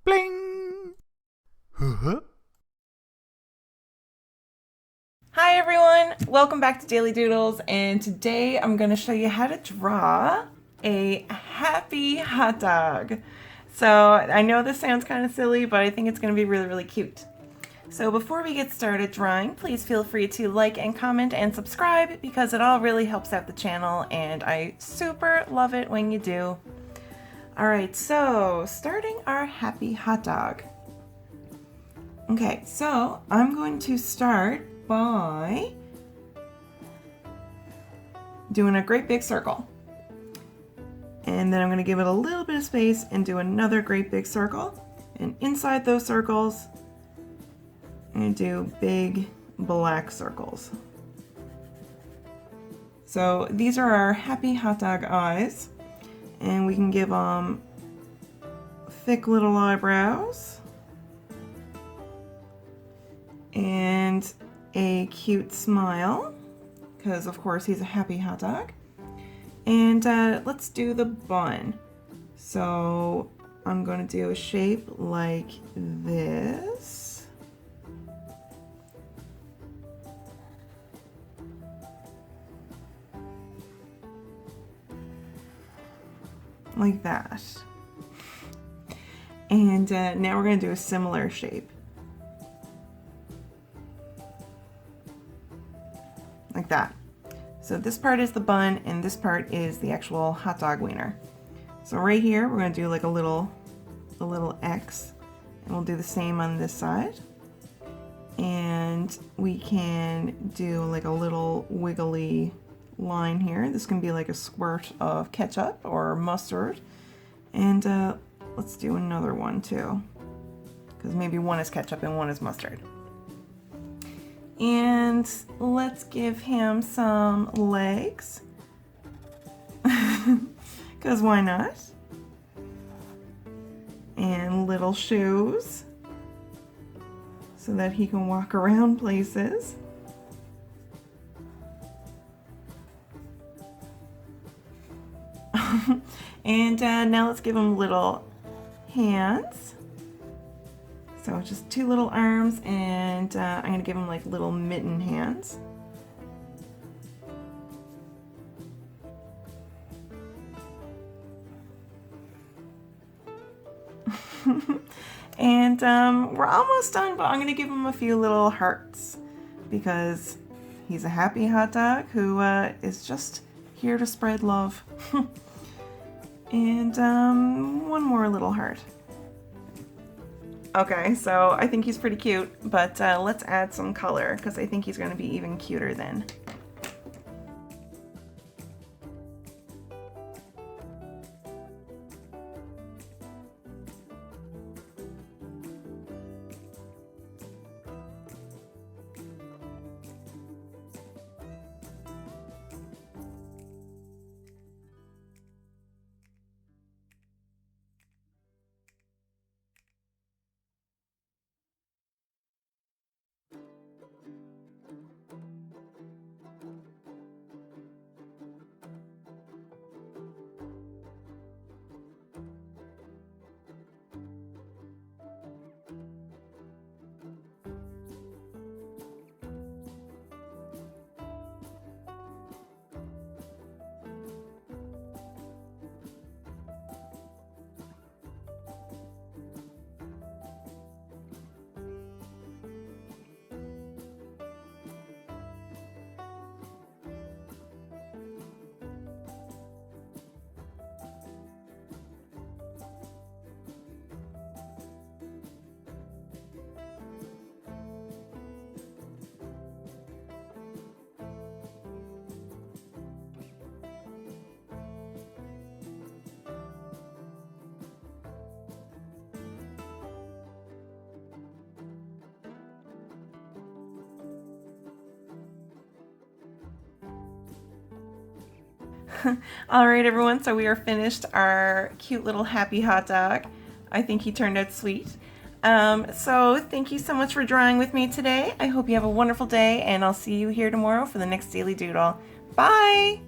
Bling! Huh? Hi everyone, welcome back to Daily Doodles, and today I'm going to show you how to draw a happy hot dog. So I know this sounds kind of silly, but I think it's going to be really cute. So before we get started drawing, please feel free to like and comment and subscribe because it all really helps out the channel and I super love it when you do. Alright, so starting our happy hot dog. Okay, so I'm going to start by doing a great big circle. And then I'm going to give it a little bit of space and do another great big circle. And inside those circles, I'm going to do big black circles. So these are our happy hot dog eyes. And we can give them thick little eyebrows. And a cute smile, because of course he's a happy hot dog. And let's do the bun. So I'm going to do a shape like this. Like that. And now we're going to do a similar shape. Like that. So this part is the bun and this part is the actual hot dog wiener. So right here we're going to do like a little X, and we'll do the same on this side. And we can do like a little wiggly line here. This can be like a squirt of ketchup or mustard. And let's do another one too, because maybe one is ketchup and one is mustard. And let's give him some legs, because why not? And little shoes, so that he can walk around places. And now let's give him little hands. So just two little arms, and I'm going to give him like little mitten hands. And we're almost done, but I'm going to give him a few little hearts because he's a happy hot dog who is just here to spread love. And one more little heart. Okay, so I think he's pretty cute, but let's add some color because I think he's going to be even cuter then. All right, everyone, so we are finished our cute little happy hot dog. I think he turned out sweet. So thank you so much for drawing with me today. I hope you have a wonderful day, and I'll see you here tomorrow for the next Daily Doodle. Bye!